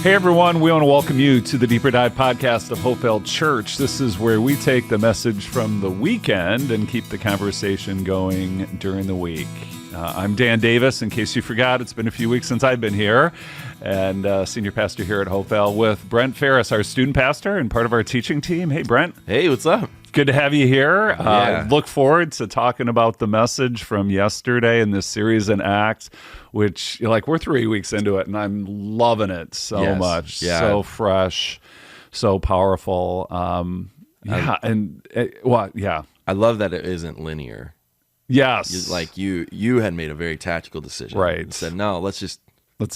Hey everyone, we want to welcome you to the Deeper Dive podcast of Hopevale Church. This is where we take the message from the weekend and keep the conversation going during the week. I'm Dan Davis. In case you forgot, it's been a few weeks since I've been here, and senior pastor here at Hopevale with Brent Ferris, our student pastor and part of our teaching team. Hey, Brent. Hey, what's up? Good to have you here. Yeah. Look forward to talking about the message from yesterday in this series in Acts, which, we're 3 weeks into it, and I'm loving it so much. Yeah. So fresh, so powerful. I love that it isn't linear. Yes. You had made a very tactical decision. Right. And said, no, let's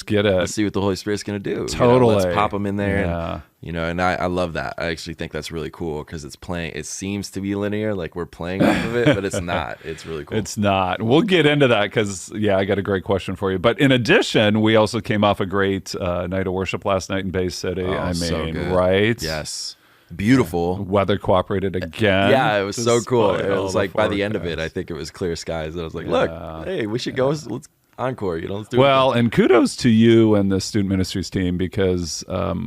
get it. Let's see what the Holy Spirit's going to do. Totally. Let's pop them in there. Yeah. And I love that. I actually think that's really cool because it seems to be linear, like we're playing off of it, but it's not. It's really cool. It's not. We'll get into that because, I got a great question for you. But in addition, we also came off a great night of worship last night in Bay City. So good. Right? Yes. Beautiful. Weather cooperated again. Yeah, it was so cool. It was like by the end of forecast. it, I think it was clear skies. And I was like, look, hey, we should go. Let's encore, let's do it. Well, and kudos to you and the student ministries team because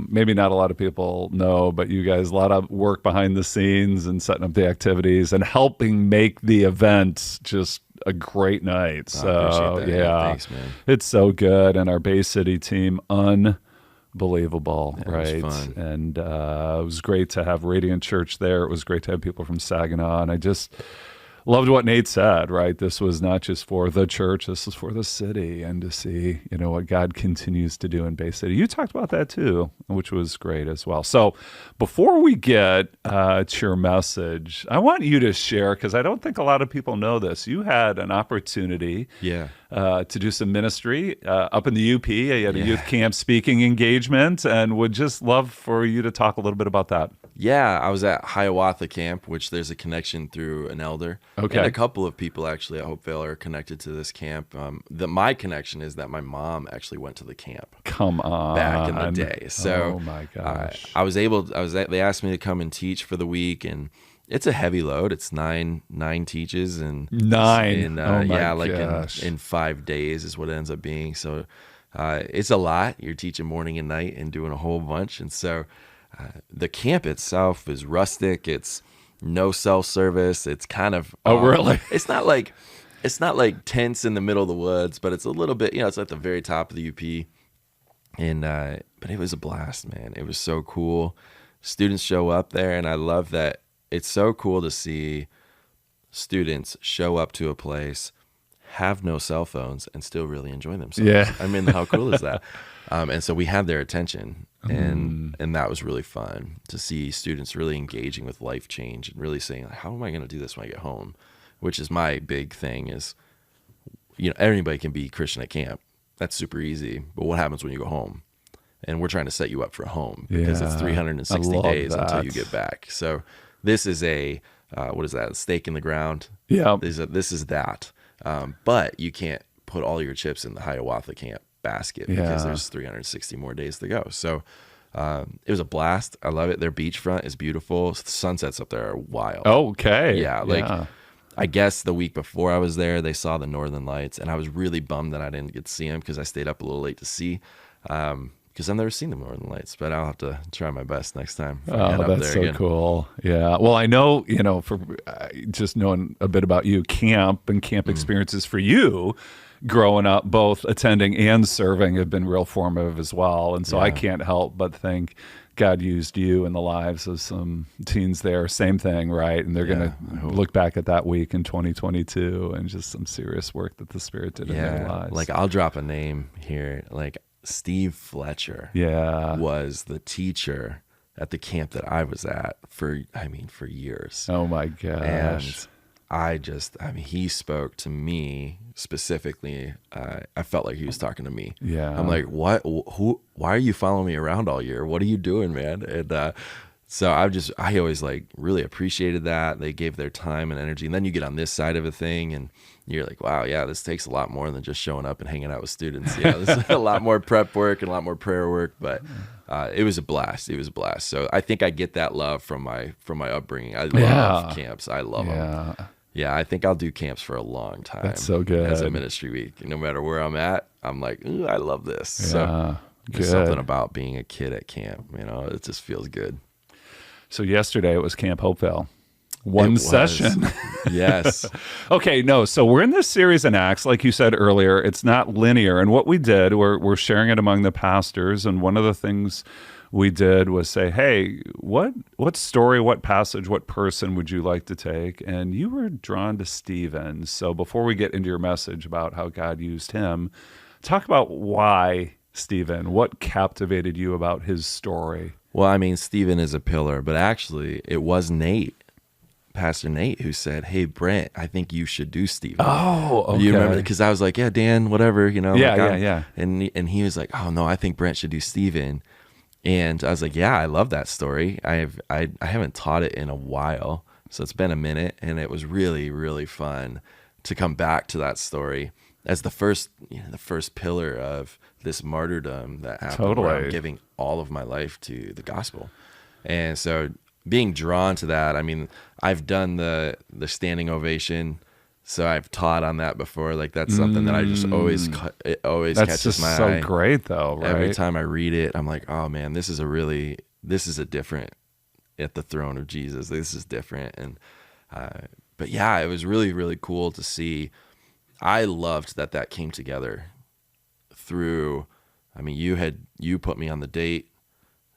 maybe not a lot of people know, but you guys, a lot of work behind the scenes and setting up the activities and helping make the event just a great night. I appreciate that. Yeah, Thanks, man. It's so good. And our Bay City team, unbelievable, right? It was fun. And it was great to have Radiant Church there. It was great to have people from Saginaw. And I just loved what Nate said, right? This was not just for the church, this was for the city, and to see, what God continues to do in Bay City. You talked about that too, which was great as well. So before we get to your message, I want you to share, because I don't think a lot of people know this. You had an opportunity to do some ministry up in the UP. You had a youth camp speaking engagement, and would just love for you to talk a little bit about that. Yeah, I was at Hiawatha Camp, which there's a connection through an elder. Okay. And a couple of people actually at Hopevale are connected to this camp. My connection is that my mom actually went to the camp. Come on. Back in the day. So oh my gosh. they asked me to come and teach for the week, and it's a heavy load. It's nine teaches and nine. In 5 days is what it ends up being. So it's a lot. You're teaching morning and night and doing a whole bunch. And so the camp itself is rustic. It's no self-service. It's kind of really? It's not like tents in the middle of the woods, but it's a little bit. It's at the very top of the UP. And but it was a blast, man. It was so cool. Students show up there, and I love that. It's so cool to see students show up to a place, have no cell phones, and still really enjoy themselves. Yeah. I mean, how cool is that? And so we had their attention, and that was really fun to see students really engaging with life change and really saying, how am I going to do this when I get home? Which is my big thing is, anybody can be Christian at camp. That's super easy. But what happens when you go home? And we're trying to set you up for home because it's 360 days until you get back. So this is a stake in the ground. Yeah. This is that. But you can't put all your chips in the Hiawatha camp basket because there's 360 more days to go. So it was a blast. I love it. Their beachfront is beautiful. The sunsets up there are wild. Okay. Yeah. I guess the week before I was there, they saw the Northern Lights, and I was really bummed that I didn't get to see them because I stayed up a little late to see. Because I've never seen the Northern Lights, but I'll have to try my best next time. That's so cool. Yeah. Well, I know, for just knowing a bit about you, camp and camp experiences for you growing up, both attending and serving have been real formative as well. And so I can't help but think God used you in the lives of some teens there. Same thing, right? And they're going to look back at that week in 2022 and just some serious work that the Spirit did in their lives. I'll drop a name here. Steve Fletcher was the teacher at the camp that I was at for years. Oh my gosh. And he spoke to me specifically. I felt like he was talking to me. Yeah. I'm like, what? Why are you following me around all year? What are you doing, man? And so I always really appreciated that. They gave their time and energy. And then you get on this side of a thing and you're like, wow, yeah, this takes a lot more than just showing up and hanging out with students. There's a lot more prep work and a lot more prayer work, but it was a blast. It was a blast. So I think I get that love from my upbringing. I love camps. I love them. Yeah, I think I'll do camps for a long time. That's so good. As a ministry week. No matter where I'm at, I'm like, ooh, I love this. Yeah. So There's Good. something about being a kid at camp, it just feels good. So yesterday it was Camp Hopevale. One session. Yes. Okay, no. So we're in this series in Acts, like you said earlier. It's not linear. And what we did, we're sharing it among the pastors. And one of the things we did was say, hey, what story, what passage, what person would you like to take? And you were drawn to Stephen. So before we get into your message about how God used him, talk about why Stephen. What captivated you about his story? Well, I mean, Stephen is a pillar, but actually it was Pastor Nate, who said, hey, Brent, I think you should do Stephen. Oh, okay. You remember? Because I was like, yeah, Dan, whatever, Yeah, like, yeah. And he was like, oh, no, I think Brent should do Stephen. And I was like, yeah, I love that story. I haven't taught it in a while, so it's been a minute, and it was really, really fun to come back to that story as the first pillar of this martyrdom that happened, where I'm giving all of my life to the gospel. And so being drawn to that, I mean, I've done the standing ovation, so I've taught on that before. Like, that's something that I just always catches my eye. That's so great, though, right? Every time I read it, I'm like, oh man, this is a different at the throne of Jesus. This is different. And but yeah, it was really, really cool to see. I loved that came together through. I mean, you put me on the date.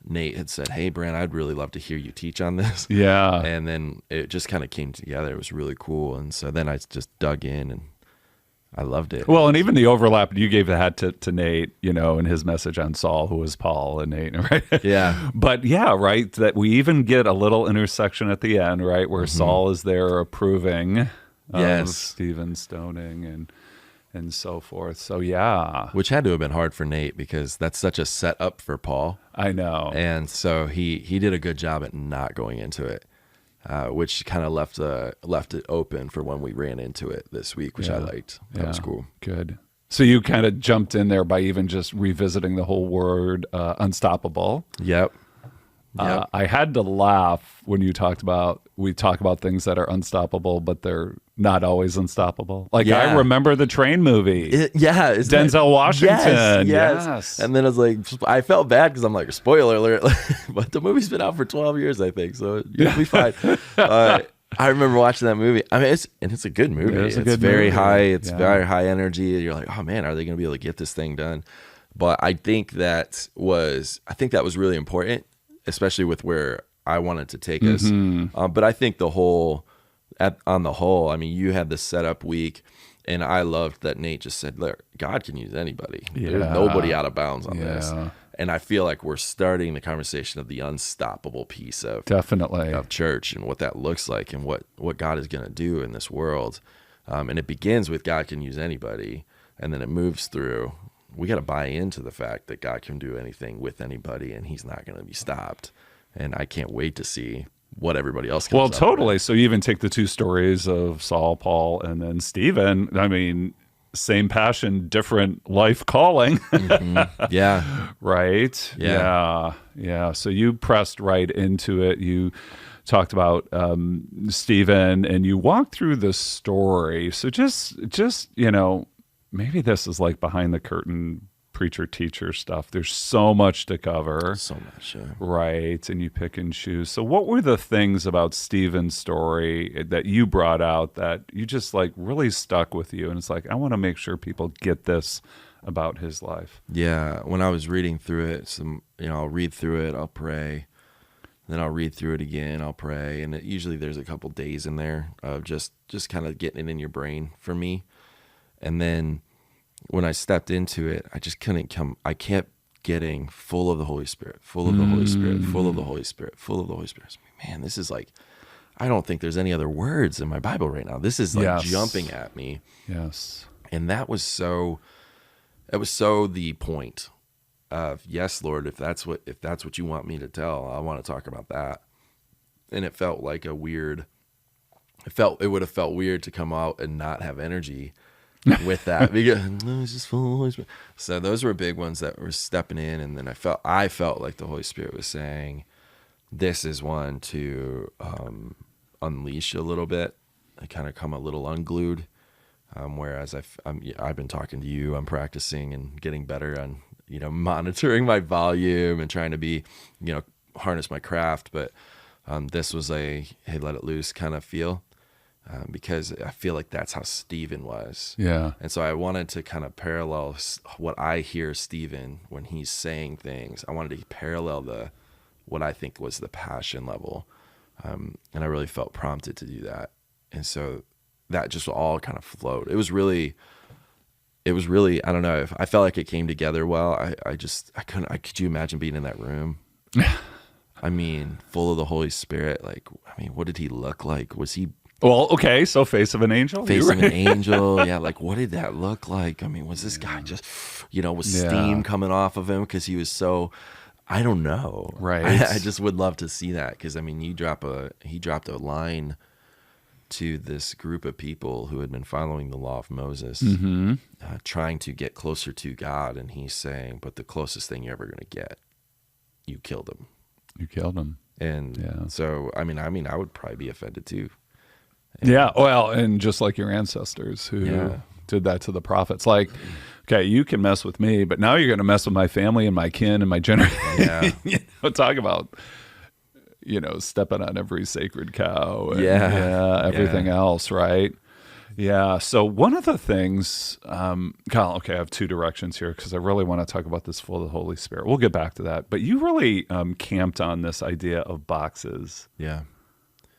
Nate had said, hey, Brent, I'd really love to hear you teach on this. Yeah. And then it just kind of came together. It was really cool. And so then I just dug in and I loved it. Well, and even the overlap, you gave that to Nate, in his message on Saul, who was Paul and Nate, right? Yeah. But yeah, right, that we even get a little intersection at the end, right, where Saul is there approving of Stephen's stoning and so forth. So yeah. Which had to have been hard for Nate, because that's such a setup for Paul. I know. And so he did a good job at not going into it, which kind of left it open for when we ran into it this week, which I liked. That was cool. Good. So you kind of jumped in there by even just revisiting the whole word unstoppable. Yep. I had to laugh when we talk about things that are unstoppable, but they're not always unstoppable. Like, I remember the train movie. Denzel Washington. Yes. And then I was like, I felt bad because I'm like, spoiler alert, but the movie's been out for 12 years, I think, so you'll be fine. I remember watching that movie. I mean, it's a good movie. It's very high. It's very high energy. You're like, oh man, are they going to be able to get this thing done? But I think that was really important, especially with where I wanted to take us. But I think on the whole, I mean, you had the setup week, and I loved that Nate just said, look, God can use anybody. There's nobody out of bounds on this. And I feel like we're starting the conversation of the unstoppable piece of church and what that looks like and what God is going to do in this world. And it begins with God can use anybody, and then it moves through. We got to buy into the fact that God can do anything with anybody, and he's not going to be stopped. And I can't wait to see what everybody else comes up totally with. So you even take the two stories of Saul, Paul, and then Stephen. I mean, same passion, different life calling. Yeah. Right. Yeah. So you pressed right into it. You talked about Stephen, and you walked through the story. So just maybe this is like behind the curtain preacher teacher stuff. There's so much to cover. So much, yeah. Right, and you pick and choose. So what were the things about Stephen's story that you brought out that you just like really stuck with you? And it's like, I want to make sure people get this about his life. Yeah, when I was reading through it, I'll read through it, I'll pray, then I'll read through it again, I'll pray, and usually there's a couple days in there of just kind of getting it in your brain for me. And then when I stepped into it, I kept getting full of the Holy Spirit, full of the Holy Spirit, full of the Holy Spirit, full of the Holy Spirit. Man, this is like, I don't think there's any other words in my Bible right now. This is like jumping at me. Yes. And that was so the point of, yes, Lord, if that's what you want me to tell, I want to talk about that. And it felt like it would have felt weird to come out and not have energy with that, because it's just full of the Holy Spirit. So those were big ones that were stepping in, and then I felt like the Holy Spirit was saying, this is one to unleash a little bit. I kind of come a little unglued, whereas I've been talking to you, I'm practicing and getting better on monitoring my volume and trying to be, harness my craft. But this was a, hey, let it loose kind of feel, because I feel like that's how Stephen was. Yeah. And so I wanted to kind of parallel what I hear Stephen when he's saying things. I wanted to parallel what I think was the passion level. And I really felt prompted to do that. And so that just all kind of flowed. It was really, I don't know, if I felt like it came together well. Could you imagine being in that room? I mean, full of the Holy Spirit. Like, I mean, what did he look like? Was he Well, okay, so face of an angel. face of an angel? Yeah, like what did that look like? I mean, was this guy just, was steam coming off of him because he was so, I don't know. Right. I just would love to see that, because I mean, he dropped a line to this group of people who had been following the law of Moses, trying to get closer to God, and he's saying, but the closest thing you're ever going to get, you killed him. You killed him. And so, I mean, I would probably be offended too. Yeah, well, and just like your ancestors who did that to the prophets. Like, okay, you can mess with me, but now you're going to mess with my family and my kin and my generation. Yeah. Talk about, stepping on every sacred cow. And, everything else, right? Yeah. So one of the things, Colin, okay, I have two directions here because I really want to talk about this full of the Holy Spirit. We'll get back to that. But you really camped on this idea of boxes. Yeah.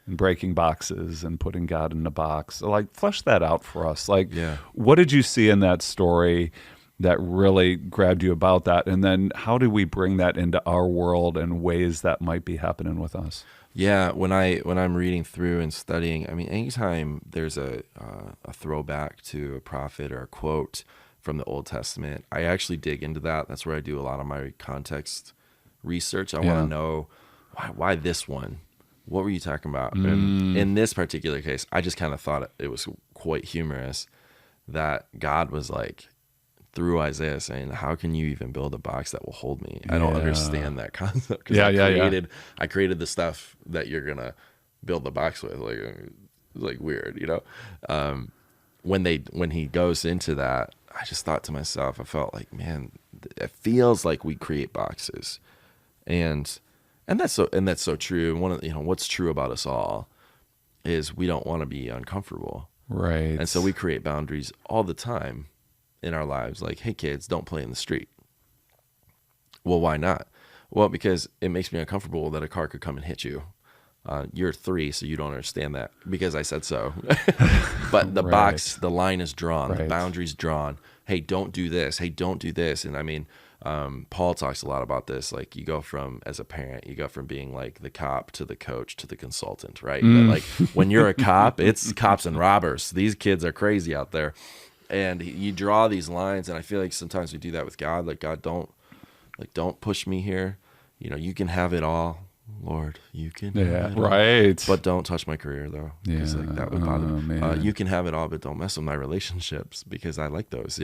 And breaking boxes and putting God in a box. So, like, flesh that out for us. Like, what did you see in that story that really grabbed you about that? And then how do we bring that into our world and ways that might be happening with us? Yeah, when I'm reading through and studying, I mean, anytime there's a throwback to a prophet or a quote from the Old Testament, I actually dig into that. That's where I do a lot of my context research. I want to know why this one. What were you talking about? And in this particular case, I just kind of thought it was quite humorous that God was like, through Isaiah, saying, how can you even build a box that will hold me? I don't understand that concept. I created the stuff that you're going to build the box with. Like weird, when he goes into that, I just thought to myself, I felt like, man, it feels like we create boxes. And that's so true. One of what's true about us all is we don't want to be uncomfortable. Right. And so we create boundaries all the time in our lives. Like, hey kids, don't play in the street. Well, why not? Well, because it makes me uncomfortable that a car could come and hit you. You're 3, so you don't understand that because I said so. But the box, the line is drawn, the boundary's drawn. Hey, don't do this. Hey, don't do this. And I mean, Paul talks a lot about this. Like, as a parent, you go from being like the cop to the coach to the consultant, right? But like when you're a cop, it's cops and robbers. These kids are crazy out there. And you draw these lines, and I feel like sometimes we do that with God. Like, God, don't push me here. You can have it all, Lord. You can have it all. But don't touch my career, though, because that would bother me. You can have it all, but don't mess with my relationships, because I like those.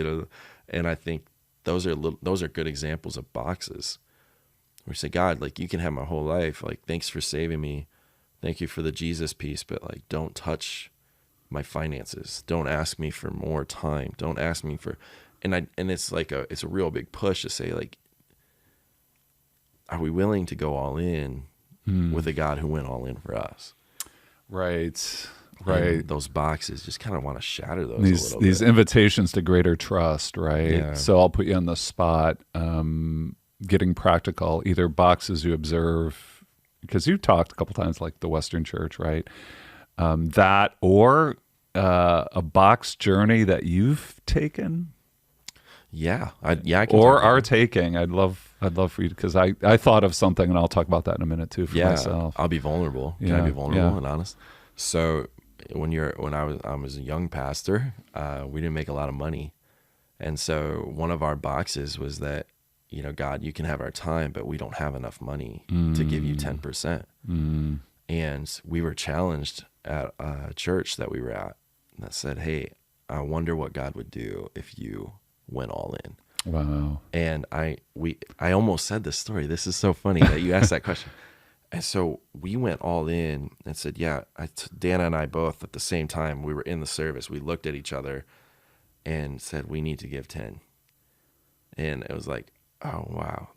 And I think those are good examples of boxes. Where we say, God, like, you can have my whole life. Like, thanks for saving me. Thank you for the Jesus piece, but like, don't touch my finances. Don't ask me for more time. Don't ask me for, and it's like it's a real big push to say, like, are we willing to go all in with a God who went all in for us? Right. And those boxes, just kind of want to shatter those a little bit. These invitations to greater trust, right? Yeah. So I'll put you on the spot, getting practical, either boxes you observe, because you talked a couple times like the Western Church, right? That or a box journey that you've taken. Yeah, I can or are taking. I'd love for you, because I thought of something, and I'll talk about that in a minute too for myself. I'll be vulnerable. Can I be vulnerable and honest? So when I was a young pastor, we didn't make a lot of money, and so one of our boxes was that, God, you can have our time, but we don't have enough money to give you 10%. And we were challenged at a church that we were at that said, hey, I wonder what God would do if you went all in. Wow. And I almost said this story. This is so funny that you asked that question. And so we went all in and said, Dana and I both at the same time, we were in the service. We looked at each other and said, we need to give 10. And it was like, oh, wow,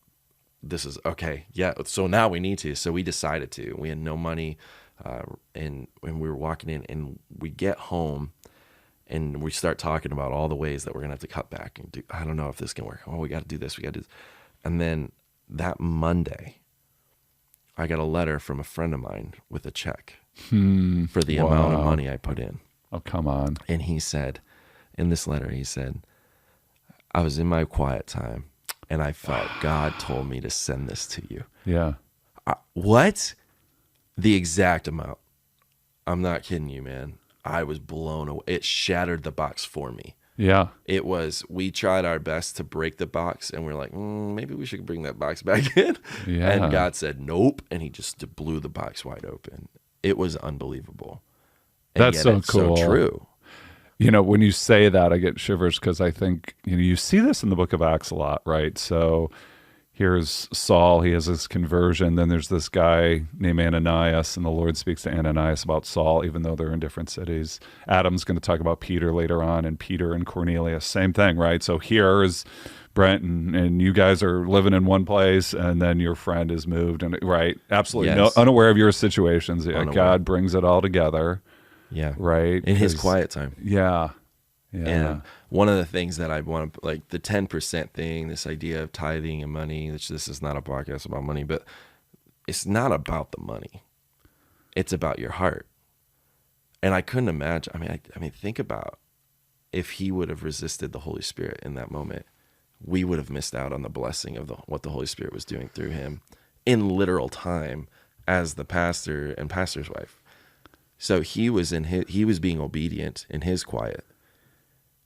this is okay. Yeah. So now we need to. So we decided to. We had no money. And we were walking in, and we get home, and we start talking about all the ways that we're going to have to cut back and do. I don't know if this can work. Oh, we got to do this. We got to do this. And then that Monday, I got a letter from a friend of mine with a check for the amount of money I put in. Oh, come on. And he said, in this letter, he said, I was in my quiet time, and I felt God told me to send this to you. Yeah. What? The exact amount. I'm not kidding you, man. I was blown away. It shattered the box for me. Yeah. It was, we tried our best to break the box, and we're like, maybe we should bring that box back in. Yeah. And God said, nope. And he just blew the box wide open. It was unbelievable. And That's yet so it's cool. so true. You know, when you say that, I get shivers because I think, you know, you see this in the book of Acts a lot, right? So here's Saul, he has this conversion. Then there's this guy named Ananias, and the Lord speaks to Ananias about Saul, even though they're in different cities. Adam's going to talk about Peter later on, and Peter and Cornelius, same thing, right? So here's Brent, and you guys are living in one place, and then your friend is moved, and right? Absolutely, Yes. unaware of your situations. Yeah, Unaware. God brings it all together, Yeah. right? In his 'Cause- quiet time. Yeah. Yeah. And one of the things that I want to, like the 10% thing, this idea of tithing and money, which this is not a podcast about money, but it's not about the money. It's about your heart. And I couldn't imagine. I mean, think about if he would have resisted the Holy Spirit in that moment, we would have missed out on the blessing of what the Holy Spirit was doing through him in literal time as the pastor and pastor's wife. So he was being obedient in his quiet.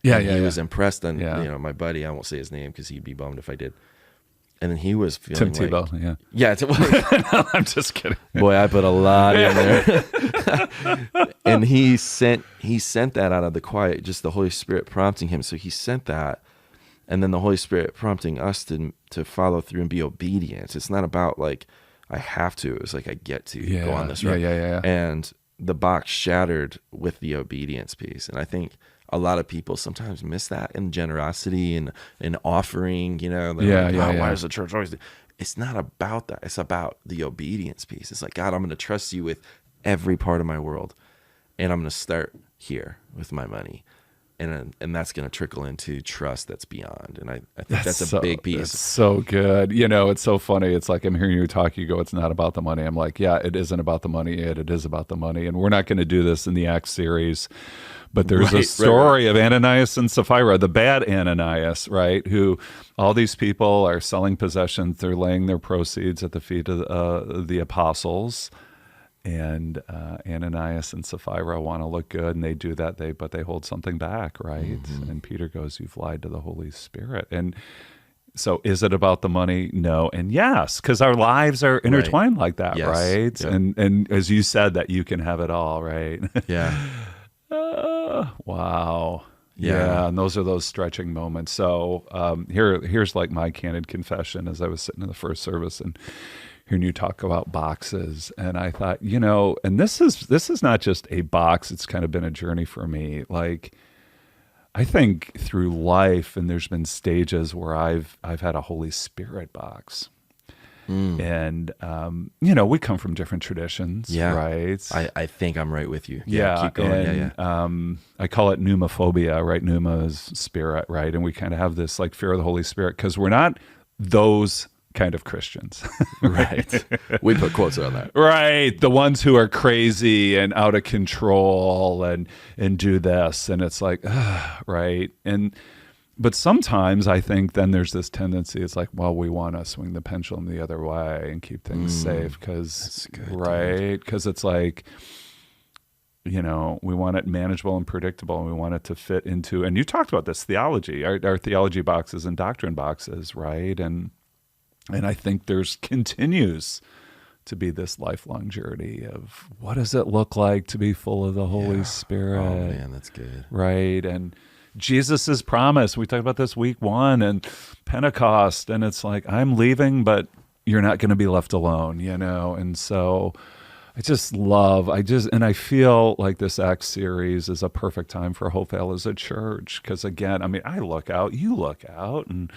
Yeah, And yeah, he yeah. was impressed on, Yeah. you know, my buddy. I won't say his name because he'd be bummed if I did. And then he was feeling Tim like, Tebow, yeah. yeah, No, I'm just kidding. boy, I put a lot in there. And he sent that out of the quiet, just the Holy Spirit prompting him. So he sent that, and then the Holy Spirit prompting us to follow through and be obedient. It's not about like I have to. It's like I get to go on this road. Yeah. And the box shattered with the obedience piece. And I think a lot of people sometimes miss that in generosity and in offering, you know. They're like, why is the church always do? It's not about that. It's about the obedience piece. It's like, God, I'm going to trust you with every part of my world. And I'm going to start here with my money. And that's going to trickle into trust that's beyond. And I think that's a big piece. It's so good. You know, it's so funny. It's like I'm hearing you talk, you go, it's not about the money. I'm like, yeah, it isn't about the money. It is about the money. And we're not going to do this in the Acts series. But there's a story of Ananias and Sapphira, the bad Ananias, right? Who all these people are selling possessions. They're laying their proceeds at the feet of the apostles. And Ananias and Sapphira want to look good, and they do that. But they hold something back, right? Mm-hmm. And Peter goes, "You've lied to the Holy Spirit." And so, is it about the money? No, and yes, because our lives are intertwined like that, yes. right? Yep. And as you said, that you can have it all, right? Yeah. Wow. Yeah, and those are those stretching moments. So here's like my candid confession as I was sitting in the first service and hearing you talk about boxes, and I thought, you know, and this is not just a box. It's kind of been a journey for me. Like, I think through life, and there's been stages where I've had a Holy Spirit box. And, you know, we come from different traditions, right? I think I'm right with you. Yeah. Keep going. And, I call it pneumophobia, right? Pneuma is spirit, right? And we kind of have this like fear of the Holy Spirit because we're not those kind of Christians. Right. We put quotes on that. Right. The ones who are crazy and out of control and do this. And it's like, right. But sometimes I think then there's this tendency, it's like, well, we want to swing the pendulum the other way and keep things safe because, right? Because it's like, you know, we want it manageable and predictable, and we want it to fit into, and you talked about this theology, our theology boxes and doctrine boxes, right? And I think there's continues to be this lifelong journey of what does it look like to be full of the Holy Spirit? Oh man, that's good. Right. And Jesus's promise. We talked about this week 1 and Pentecost, and it's like, I'm leaving, but you're not going to be left alone, you know? And so I feel like this Acts series is a perfect time for Hopevale as a church. Because again, I mean, I look out, you look out, and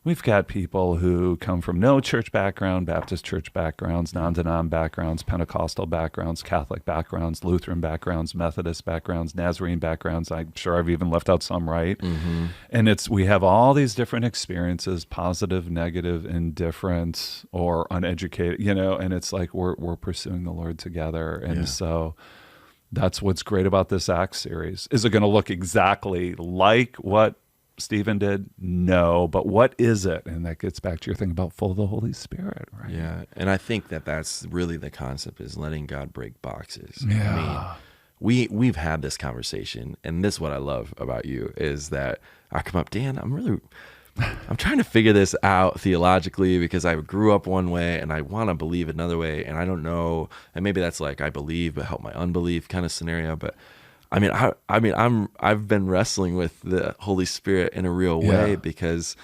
we've got people who come from no church background, Baptist church backgrounds, non-denom backgrounds, Pentecostal backgrounds, Catholic backgrounds, Lutheran backgrounds, Methodist backgrounds, Nazarene backgrounds. I'm sure I've even left out some, right? Mm-hmm. And we have all these different experiences, positive, negative, indifferent, or uneducated, and it's like we're pursuing the Lord together. And so that's what's great about this Acts series. Is it going to look exactly like what Stephen did? No, but what is it? And that gets back to your thing about full of the Holy Spirit, right? Yeah, and I think that's really the concept, is letting God break boxes. Yeah. I mean, we've had this conversation, and this is what I love about you, is that I come up, Dan, I'm trying to figure this out theologically, because I grew up one way and I want to believe another way, and I don't know, and maybe that's like I believe but help my unbelief kind of scenario. But I've been wrestling with the Holy Spirit in a real way, because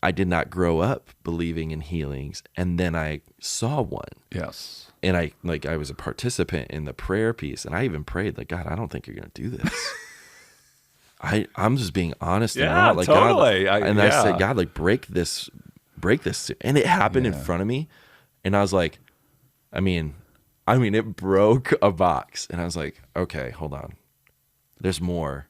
I did not grow up believing in healings, and then I saw one. Yes. And I was a participant in the prayer piece, and I even prayed like, God, I don't think you're going to do this. I'm just being honest. Yeah, and like, totally. God, I said, God, like break this, and it happened in front of me, and I was like, I mean, it broke a box, and I was like, okay, hold on, there's more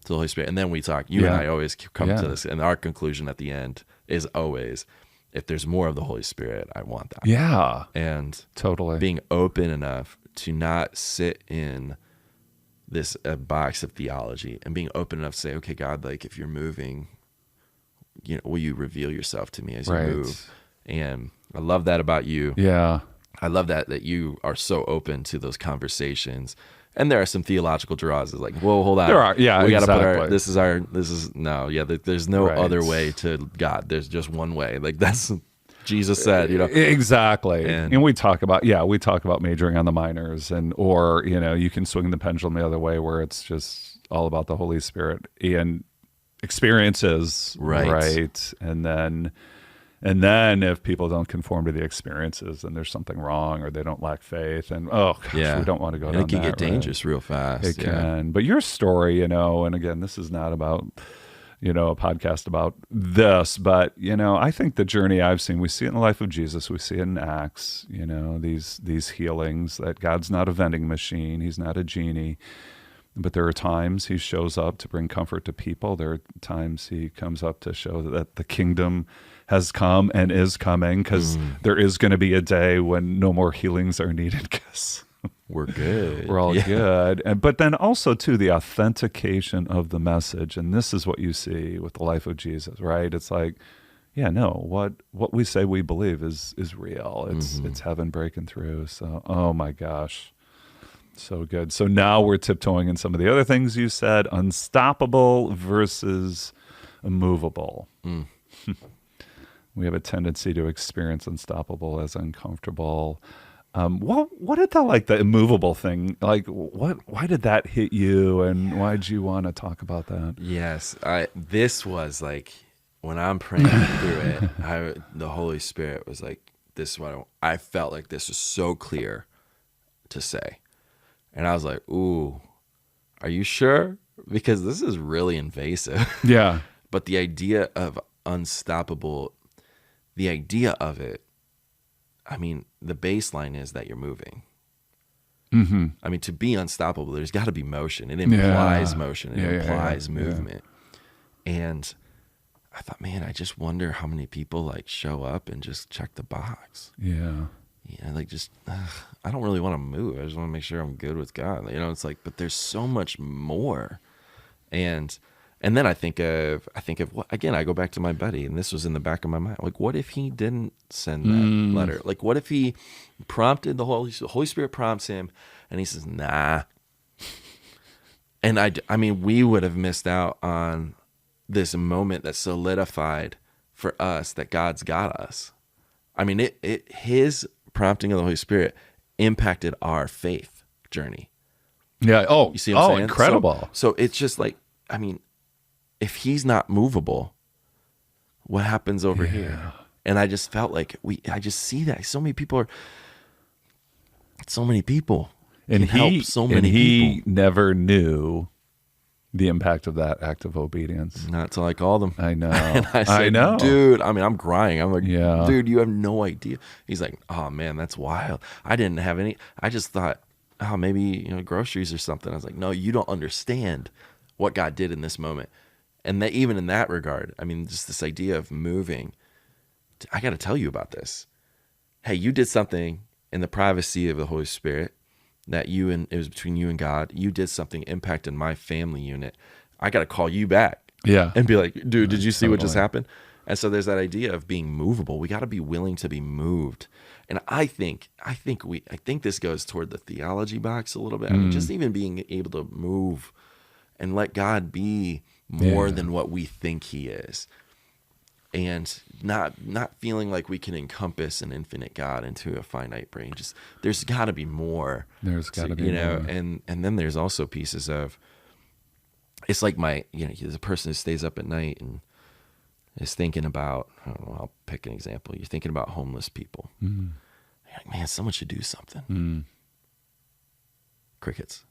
to the Holy Spirit. And then we talk. You and I always come to this, and our conclusion at the end is always, if there's more of the Holy Spirit, I want that. Yeah, and totally being open enough to not sit in this box of theology, and being open enough to say, okay, God, like if you're moving, will you reveal yourself to me as you move? And I love that about you. Yeah. I love that you are so open to those conversations. And there are some theological draws. It's like, whoa, hold on. There are, yeah, we got to exactly. there's no other way to God. There's just one way. Like that's Jesus said, Exactly. And we talk about majoring on the minors, or you can swing the pendulum the other way, where it's just all about the Holy Spirit and experiences. Right. And then if people don't conform to the experiences, then there's something wrong, or they don't lack faith, and we don't want to go down that. It can get dangerous real fast. It can. But your story, and again, this is not about a podcast about this, but I think the journey I've seen, we see it in the life of Jesus, we see it in Acts, these healings, that God's not a vending machine, he's not a genie, but there are times he shows up to bring comfort to people. There are times he comes up to show that the kingdom has come and is coming, because there is going to be a day when no more healings are needed, because we're good. We're all good. But then also, too, the authentication of the message. And this is what you see with the life of Jesus, right? It's like, what we say we believe is real. It's heaven breaking through. So, oh my gosh. So good. So now we're tiptoeing in some of the other things you said, unstoppable versus immovable. We have a tendency to experience unstoppable as uncomfortable. What did the immovable thing, like why did that hit you, and why did you want to talk about that? Yes. This was like, when I'm praying through it, the Holy Spirit was like, this is what I felt like this was so clear to say. And I was like, ooh, are you sure? Because this is really invasive. Yeah. But the idea of unstoppable, the idea of it, the baseline is that you're moving. Mm-hmm. To be unstoppable, there's got to be motion. It implies motion. It implies movement. And I thought, man, I just wonder how many people show up and just check the box. Yeah. I don't really want to move. I just want to make sure I'm good with God. It's like, but there's so much more. And then I think of what, again, I go back to my buddy, and this was in the back of my mind. Like, what if he didn't send that letter? Like, what if he prompted the Holy Spirit prompts him, and he says, nah. And we would have missed out on this moment that solidified for us that God's got us. His prompting of the Holy Spirit impacted our faith journey. Yeah. Oh, you see what I'm saying? Incredible. So it's just like, if he's not movable, what happens over here? And I just felt like I just see that so many people and he never knew the impact of that act of obedience. Not till I called him. I know. And I said, I know. dude, I mean, I'm crying. I'm like, Yeah. dude, you have no idea. He's like, oh man, that's wild. I didn't have any. I just thought, oh, maybe, groceries or something. I was like, no, you don't understand what God did in this moment. And that even in that regard, I mean, just this idea of moving, I got to tell you about this. Hey, you did something in the privacy of the Holy Spirit that it was between you and God. You did something impacting my family unit. I got to call you back. Yeah. And be like, dude, did you see what just happened? And so there's that idea of being movable. We got to be willing to be moved. And I think this goes toward the theology box a little bit. I mean, just even being able to move and let God be more than what we think he is. And not feeling like we can encompass an infinite God into a finite brain. Just there's got to be more. There's got to be more. And then there's also pieces of, it's like there's a person who stays up at night and is thinking about, I don't know, I'll pick an example. You're thinking about homeless people. You're like, man, someone should do something. Crickets.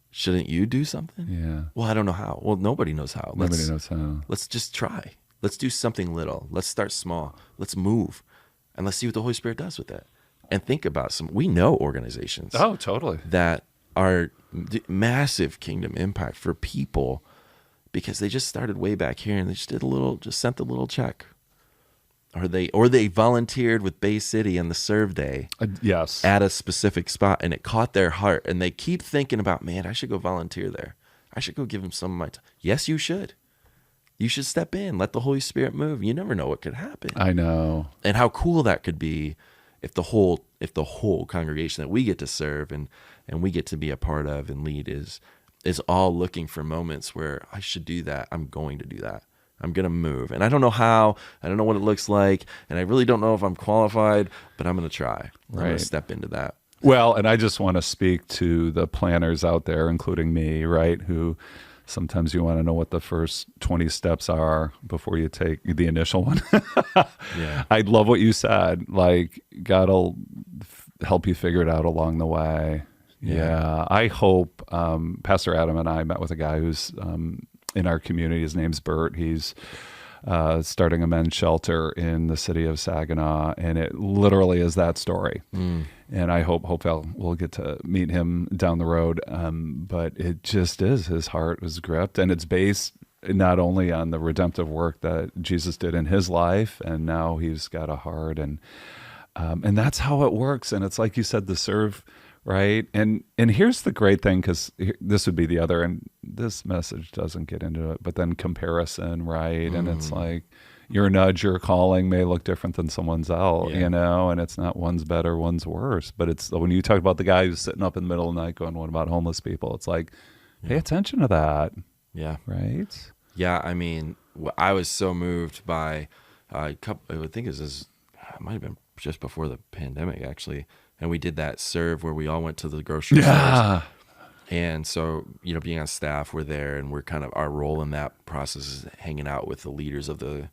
Shouldn't you do something? Yeah. Well, I don't know how. Well, nobody knows how. Nobody knows how. Let's just try. Let's do something little. Let's start small. Let's move. And let's see what the Holy Spirit does with it. And think about we know organizations. Oh, totally. That are massive kingdom impact for people because they just started way back here and they just sent a little check. Or they volunteered with Bay City on the serve day. Yes. At a specific spot and it caught their heart. And they keep thinking about, man, I should go volunteer there. I should go give them some of my time. Yes, you should. You should step in, let the Holy Spirit move. You never know what could happen. I know. And how cool that could be if the whole congregation that we get to serve and we get to be a part of and lead is all looking for moments where I should do that. I'm going to do that. I'm going to move. And I don't know how. I don't know what it looks like. And I really don't know if I'm qualified, but I'm going to try. I'm going to step into that. Well, and I just want to speak to the planners out there, including me, right, who sometimes you want to know what the first 20 steps are before you take the initial one. Yeah. I love what you said. Like, God will help you figure it out along the way. Yeah. I hope Pastor Adam and I met with a guy who's in our community. His name's Brent. He's starting a men's shelter in the city of Saginaw, and it literally is that story. And I hope Hopevale will get to meet him down the road. But it just is. His heart was gripped, and it's based not only on the redemptive work that Jesus did in his life, and now he's got a heart, and that's how it works. And it's like you said, the serve, right? And here's the great thing, because this would be the other, and this message doesn't get into it, but then comparison, right? And it's like your nudge, your calling may look different than someone's else, and it's not one's better, one's worse. But it's when you talk about the guy who's sitting up in the middle of the night going, what about homeless people? It's like, pay attention to that. Yeah. Right? Yeah, I mean, I was so moved by a couple, I think it might have been just before the pandemic, actually. And we did that serve where we all went to the grocery stores. And so, being on staff, we're there, and we're kind of, our role in that process is hanging out with the leaders of the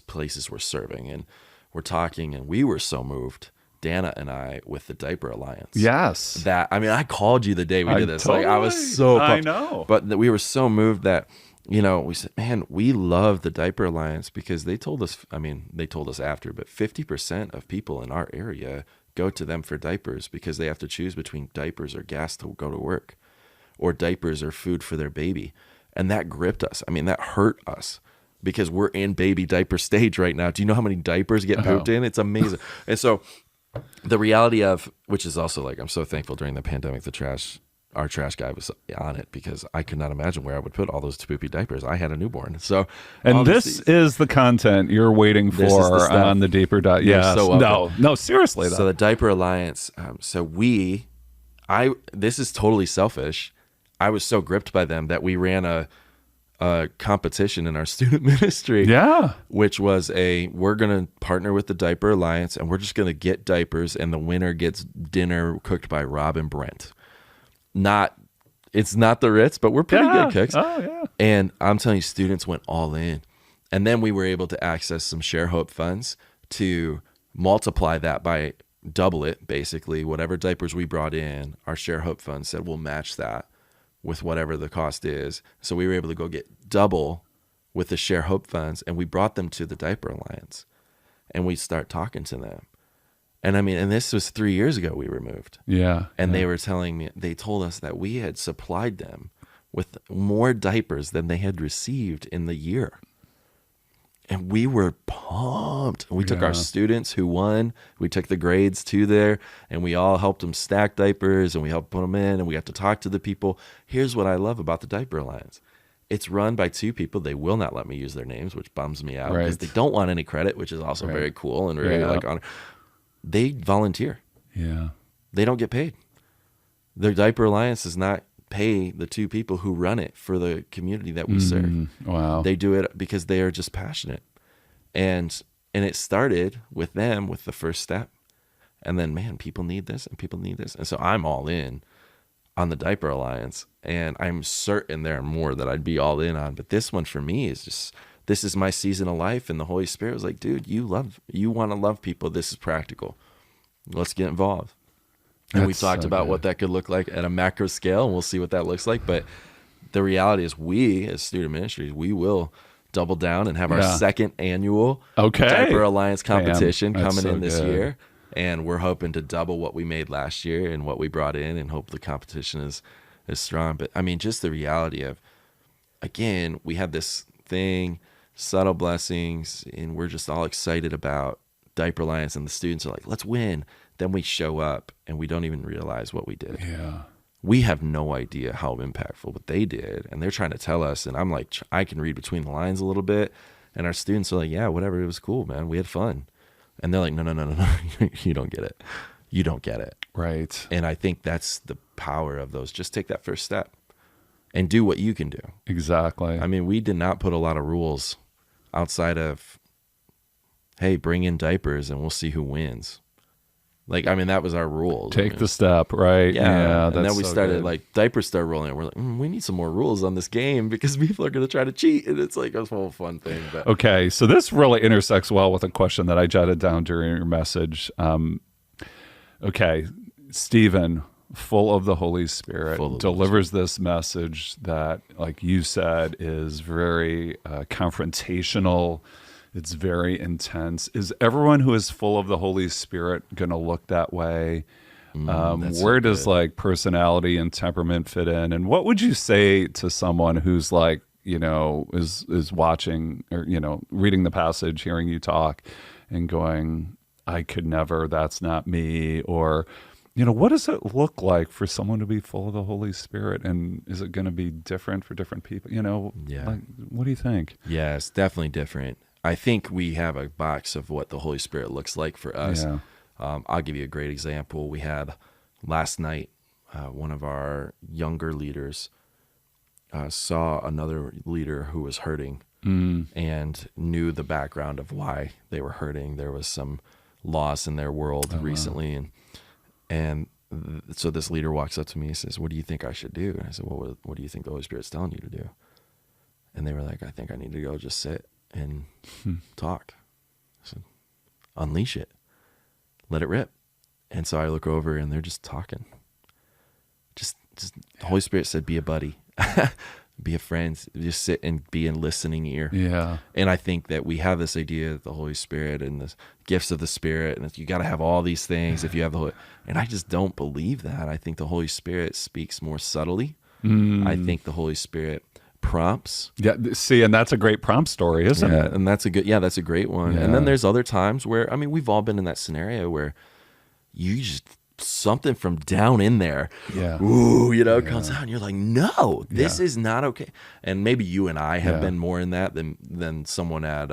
places we're serving. And we're talking, and we were so moved, Dana and I, with the Diaper Alliance. Yes. That, I mean, I called you the day we did this. Totally. Like, I was so pumped. I know. But we were so moved that, we said, man, we love the Diaper Alliance because they told us after, but 50% of people in our area go to them for diapers because they have to choose between diapers or gas to go to work, or diapers or food for their baby. And that gripped us. I mean, that hurt us because we're in baby diaper stage right now. Do you know how many diapers get pooped in? It's amazing. And so the reality of, which is also like, I'm so thankful during the pandemic, our trash guy was on it because I could not imagine where I would put all those poopy diapers. I had a newborn. So, and this is the content you're waiting for on the deeper diet. Yeah. So no, seriously though. So the Diaper Alliance. This is totally selfish. I was so gripped by them that we ran a competition in our student ministry. Yeah. Which was we're going to partner with the Diaper Alliance, and we're just going to get diapers, and the winner gets dinner cooked by Rob and Brent. It's not the Ritz, but we're pretty good cooks. Oh, yeah. And I'm telling you, students went all in. And then we were able to access some Share Hope funds to multiply that by double it, basically. Whatever diapers we brought in, our Share Hope fund said we'll match that with whatever the cost is. So we were able to go get double with the Share Hope funds, and we brought them to the Diaper Alliance, and we start talking to them. And I mean, and this was 3 years ago we were moved. Yeah. And yeah. they were telling me, they told us that we had supplied them with more diapers than they had received in the year. And we were pumped. We took our students who won, we took the grades to there, and we all helped them stack diapers, and we helped put them in, and we got to talk to the people. Here's what I love about the Diaper Alliance. It's run by two people. They will not let me use their names, which bums me out, because they don't want any credit, which is also very cool and very like honor. They volunteer. Yeah. They don't get paid. Their Diaper Alliance does not pay the two people who run it for the community that we serve. Wow. They do it because they are just passionate. And it started with them with the first step. And then, man, people need this and people need this. And so I'm all in on the Diaper Alliance. And I'm certain there are more that I'd be all in on. But this one for me is just, this is my season of life. And the Holy Spirit was like, dude, you want to love people. This is practical. Let's get involved. And we talked about what that could look like at a macro scale, and we'll see what that looks like. But the reality is, we as student ministries, we will double down and have our second annual Diaper Alliance competition coming in this year. And we're hoping to double what we made last year and what we brought in, and hope the competition is strong. But I mean, just the reality of, again, we have this thing, subtle blessings, and we're just all excited about Diaper Alliance, and the students are like, let's win. Then we show up and we don't even realize what we did. Yeah. We have no idea how impactful what they did. And they're trying to tell us. And I'm like, I can read between the lines a little bit. And our students are like, yeah, whatever. It was cool, man. We had fun. And they're like, no. You don't get it. You don't get it. Right. And I think that's the power of those. Just take that first step and do what you can do. Exactly. I mean, we did not put a lot of rules outside of, hey, bring in diapers and we'll see who wins. Like, I mean, that was our rules. Take the step, right? Yeah. And then we started, like, diapers started rolling out. We're like, we need some more rules on this game because people are going to try to cheat. And it's like a whole fun thing. But okay. So this really intersects well with a question that I jotted down during your message. Okay. Stephen, full of the Holy Spirit, delivers this message that, like you said, is very confrontational. It's very intense. Is everyone who is full of the Holy Spirit going to look that way? Where does like personality and temperament fit in? And what would you say to someone who's like, is watching or, reading the passage, hearing you talk and going, I could never, that's not me. Or, what does it look like for someone to be full of the Holy Spirit? And is it going to be different for different people? Like, what do you think? Yeah, it's definitely different. I think we have a box of what the Holy Spirit looks like for us. Yeah. I'll give you a great example. We had last night, one of our younger leaders saw another leader who was hurting and knew the background of why they were hurting. There was some loss in their world recently. And so this leader walks up to me and says, what do you think I should do? And I said, well, what do you think the Holy Spirit's telling you to do? And they were like, I think I need to go just sit and talk. I said, unleash it. Let it rip. And so I look over and they're just talking. Just the Holy Spirit said, be a buddy. Be a friend. Just sit and be in listening ear. Yeah. And I think that we have this idea that the Holy Spirit and the gifts of the Spirit, and you got to have all these things if you have the Holy. And I just don't believe that. I think the Holy Spirit speaks more subtly. I think the Holy Spirit prompts. Yeah, see, and that's a great prompt story, isn't it? And that's a great one. Yeah. And then there's other times where, I mean, we've all been in that scenario where you just, something from down in there, comes out and you're like, no, this is not okay. And maybe you and I have been more in that than someone at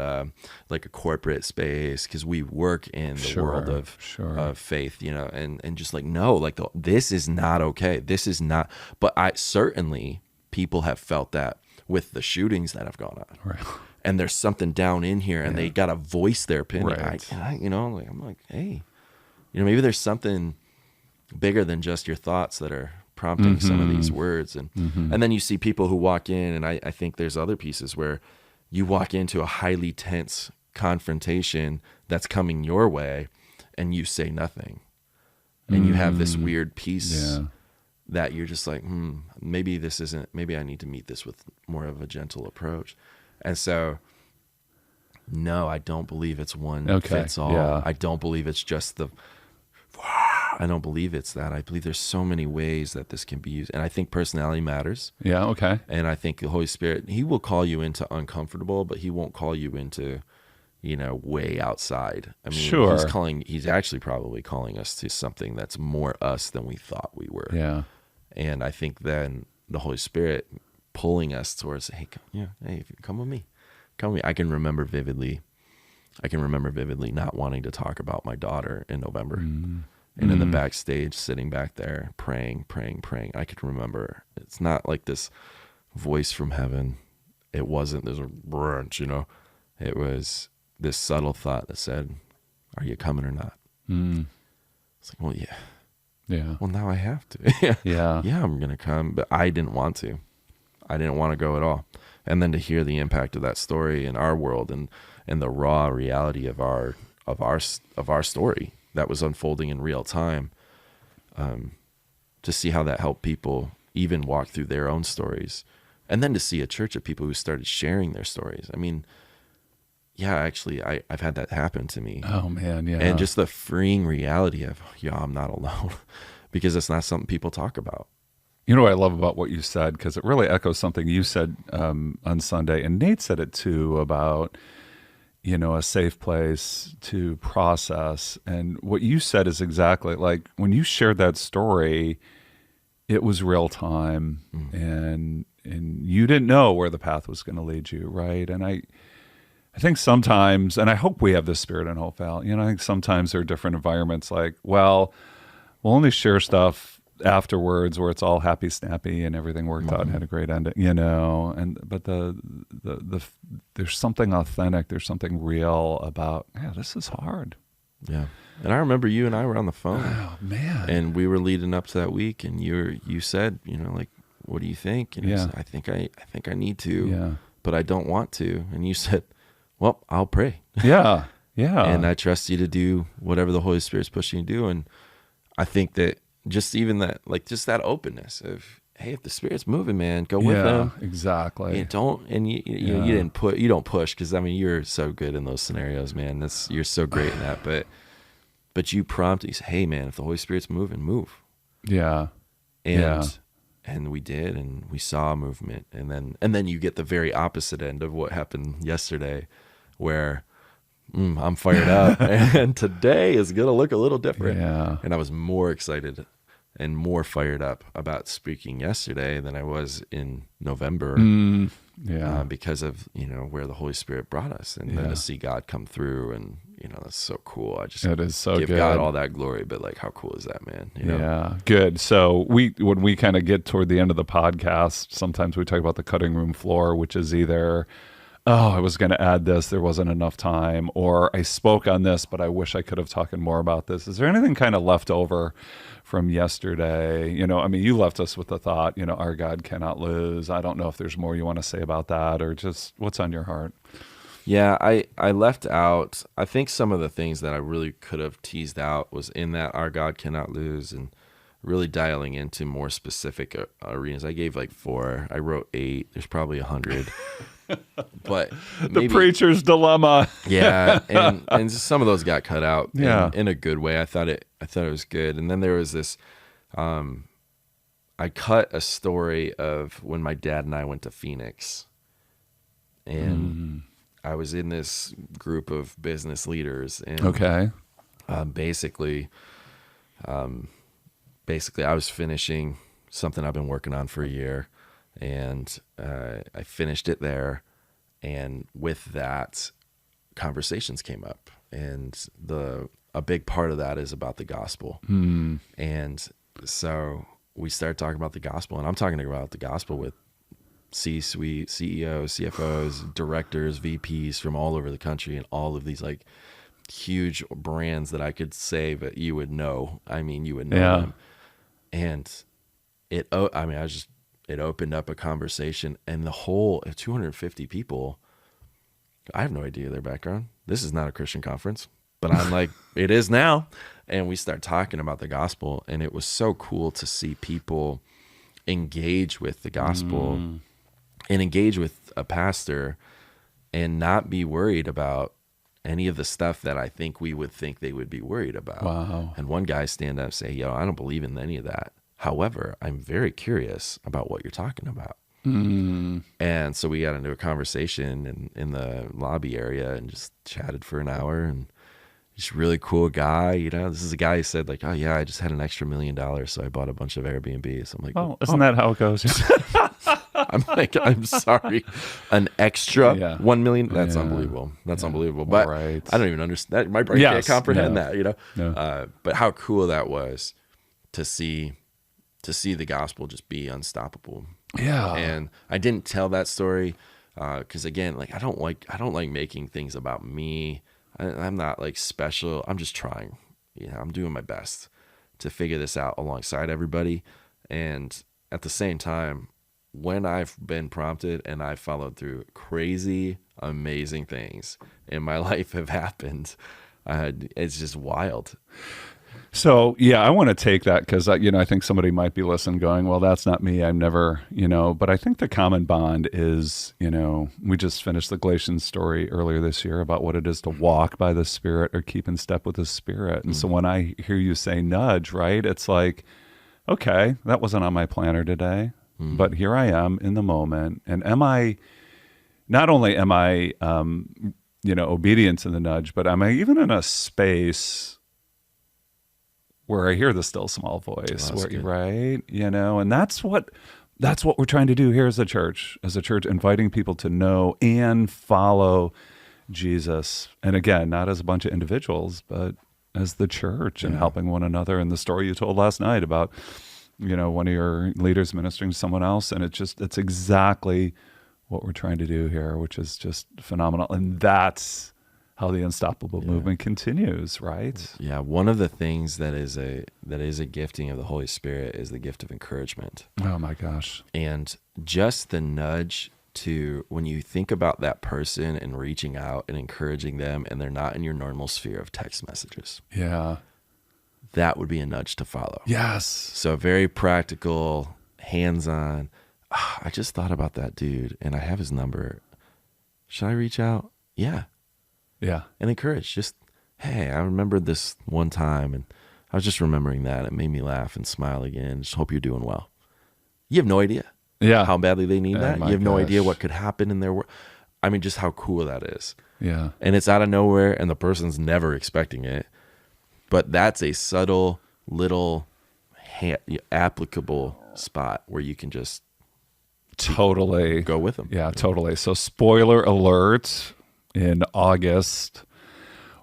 like a corporate space, because we work in the world of faith, and just like, no, like this is not okay. This is not, but certainly people have felt that with the shootings that have gone on. Right. And there's something down in here and they got to voice their opinion. Right. I'm like, hey, maybe there's something bigger than just your thoughts that are prompting some of these words. And then you see people who walk in, and I think there's other pieces where you walk into a highly tense confrontation that's coming your way and you say nothing. And you have this weird peace that you're just like, maybe this isn't, maybe I need to meet this with more of a gentle approach. And so, no, I don't believe it's one fits all. Yeah. I don't believe it's just I don't believe it's that. I believe there's so many ways that this can be used. And I think personality matters. Yeah. Okay. And I think the Holy Spirit, he will call you into uncomfortable, but he won't call you into, way outside. I mean, Sure. he's actually probably calling us to something that's more us than we thought we were. Yeah. And I think then the Holy Spirit pulling us towards, hey, come with me. Come with me. I can remember vividly not wanting to talk about my daughter in November. And in the backstage, sitting back there, praying. I could remember, it's not like this voice from heaven. It wasn't, there's a brunch, It was this subtle thought that said, are you coming or not? It's like, well, yeah. Yeah. Well, now I have to. Yeah. Yeah, I'm going to come. But I didn't want to. I didn't want to go at all. And then to hear the impact of that story in our world and the raw reality of our story that was unfolding in real time, to see how that helped people even walk through their own stories. And then to see a church of people who started sharing their stories. I mean, yeah, actually, I've had that happen to me. Oh man. Yeah. And just the freeing reality of, I'm not alone, because it's not something people talk about. You know what I love about what you said, because it really echoes something you said on Sunday, and Nate said it too, about, a safe place to process. And what you said is exactly like when you shared that story, it was real time, and you didn't know where the path was going to lead you, right? And I think sometimes, and I hope we have this spirit in Hopevale, I think sometimes there are different environments like, well, we'll only share stuff afterwards where it's all happy snappy and everything worked out and had a great ending, but there's something authentic, there's something real about, this is hard. Yeah. And I remember you and I were on the phone. Oh man. And we were leading up to that week, and you said, like, what do you think? And I said, I think I need to, but I don't want to. And you said, well, I'll pray. Yeah. Yeah. And I trust you to do whatever the Holy Spirit's pushing you to do. And I think that just even that, like, just that openness of, hey, if the Spirit's moving, man, go with them. Exactly. You don't push, because I mean, you're so good in those scenarios, man. You're so great in that. But you prompt, you say, hey, man, if the Holy Spirit's moving, move. Yeah. And we did, and we saw a movement, and then you get the very opposite end of what happened yesterday, where I'm fired up, and today is gonna look a little different. Yeah. And I was more excited and more fired up about speaking yesterday than I was in November, because of where the Holy Spirit brought us, and then to see God come through, and that's so cool. I just it is so give good. God all that glory, but like, how cool is that, man? Yeah, good. So when we kind of get toward the end of the podcast, sometimes we talk about the cutting room floor, which is either, oh, I was going to add this, there wasn't enough time, or I spoke on this, but I wish I could have talked more about this. Is there anything kind of left over from yesterday? You left us with the thought, our God cannot lose. I don't know if there's more you want to say about that, or just what's on your heart. Yeah, I left out, I think some of the things that I really could have teased out was in that our God cannot lose, and really dialing into more specific arenas. I gave like 4. I wrote 8. There's probably 100. But the preacher's dilemma. Yeah, and just some of those got cut out in a good way. I thought it was good. And then there was this, I cut a story of when my dad and I went to Phoenix, and I was in this group of business leaders, and basically I was finishing something I've been working on for a year, and I finished it there. And with that, conversations came up, and a big part of that is about the gospel. And so we started talking about the gospel, and I'm talking about the gospel with C-suite, CEOs, CFOs, directors, VPs from all over the country, and all of these like huge brands that I could say that you would know. I mean, you would know them. And it opened up a conversation, and the whole 250 people, I have no idea their background. This is not a Christian conference, But I'm like, it is now. And we start talking about the gospel, and it was so cool to see people engage with the gospel and engage with a pastor and not be worried about any of the stuff that I think we would think they would be worried about. Wow. And one guy stand up and say, I don't believe in any of that. However, I'm very curious about what you're talking about. And so we got into a conversation in the lobby area and just chatted for an hour, and he's a really cool guy. This is a guy who said like, oh yeah, I just had an extra $1 million, so I bought a bunch of Airbnbs. I'm like, well, isn't that how it goes? I'm like, I'm sorry, an extra 1 million. That's unbelievable. That's unbelievable. But I don't even understand. My brain can't comprehend that. No. But how cool that was to see the gospel just be unstoppable. Yeah. And I didn't tell that story because again, like I don't like making things about me. I'm not like special. I'm just trying. I'm doing my best to figure this out alongside everybody. And at the same time, when I've been prompted and I've followed through, crazy, amazing things in my life have happened. It's just wild. So, yeah, I want to take that because, I think somebody might be listening going, well, that's not me. I'm never, but I think the common bond is, we just finished the Galatians story earlier this year about what it is to walk by the Spirit or keep in step with the Spirit. And so when I hear you say nudge, right, it's like, okay, that wasn't on my planner today, but here I am in the moment. And not only am I, obedient to the nudge, but am I even in a space where I hear the still small voice, right? And that's what we're trying to do here as a church, inviting people to know and follow Jesus. And again, not as a bunch of individuals, but as the church and helping one another. And the story you told last night about, one of your leaders ministering to someone else. And it's exactly what we're trying to do here, which is just phenomenal. And that's how the unstoppable movement continues, right? Yeah, one of the things that is a gifting of the Holy Spirit is the gift of encouragement. Oh my gosh. And just the nudge to when you think about that person and reaching out and encouraging them and they're not in your normal sphere of text messages. Yeah. That would be a nudge to follow. Yes. So very practical, hands-on. I just thought about that dude and I have his number. Should I reach out? Yeah. Yeah. And encourage. Just, hey, I remembered this one time and I was just remembering that. It made me laugh and smile again. Just hope you're doing well. You have no idea how badly they need that. You have no idea what could happen in their world. I mean, just how cool that is. Yeah. And it's out of nowhere and the person's never expecting it. But that's a subtle little applicable spot where you can just totally go with them. Yeah, totally. So spoiler alert. In August,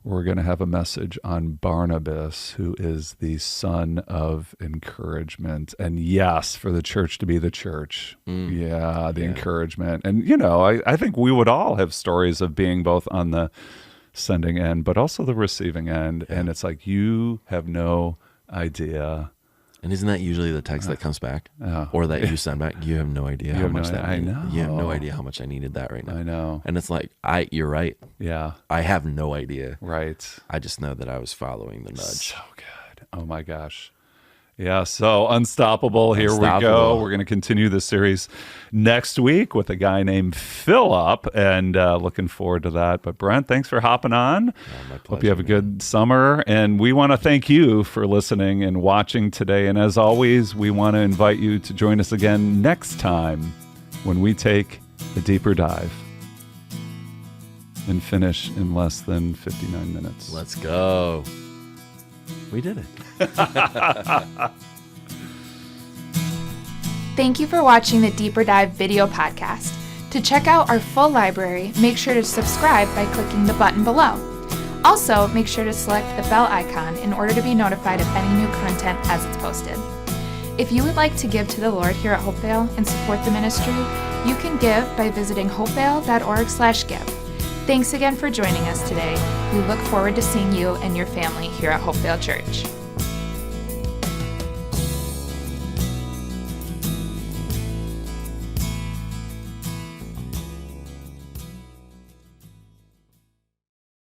we're going to have a message on Barnabas, who is the son of encouragement. And yes, for the church to be the church. Encouragement. And, I think we would all have stories of being both on the sending end, but also the receiving end. Yeah. And it's like, you have no idea. And isn't that usually the text that comes back? Or that you send back? You have no idea how much that I know. You have no idea how much I needed that right now. I know. And it's like, you're right. Yeah. I have no idea. Right. I just know that I was following the nudge. So good. Oh my gosh. Yeah, so Unstoppable, here we go. We're going to continue this series next week with a guy named Philip, and looking forward to that. But Brent, thanks for hopping on. My pleasure. Hope you have a good summer, and we want to thank you for listening and watching today. And as always, we want to invite you to join us again next time when we take a deeper dive and finish in less than 59 minutes. Let's go. We did it. Thank you for watching the Deeper Dive video podcast. To check out our full library, make sure to subscribe by clicking the button below. Also, make sure to select the bell icon in order to be notified of any new content as it's posted. If you would like to give to the Lord here at Hopevale and support the ministry, you can give by visiting hopevale.org/give. Thanks again for joining us today. We look forward to seeing you and your family here at Hopevale Church.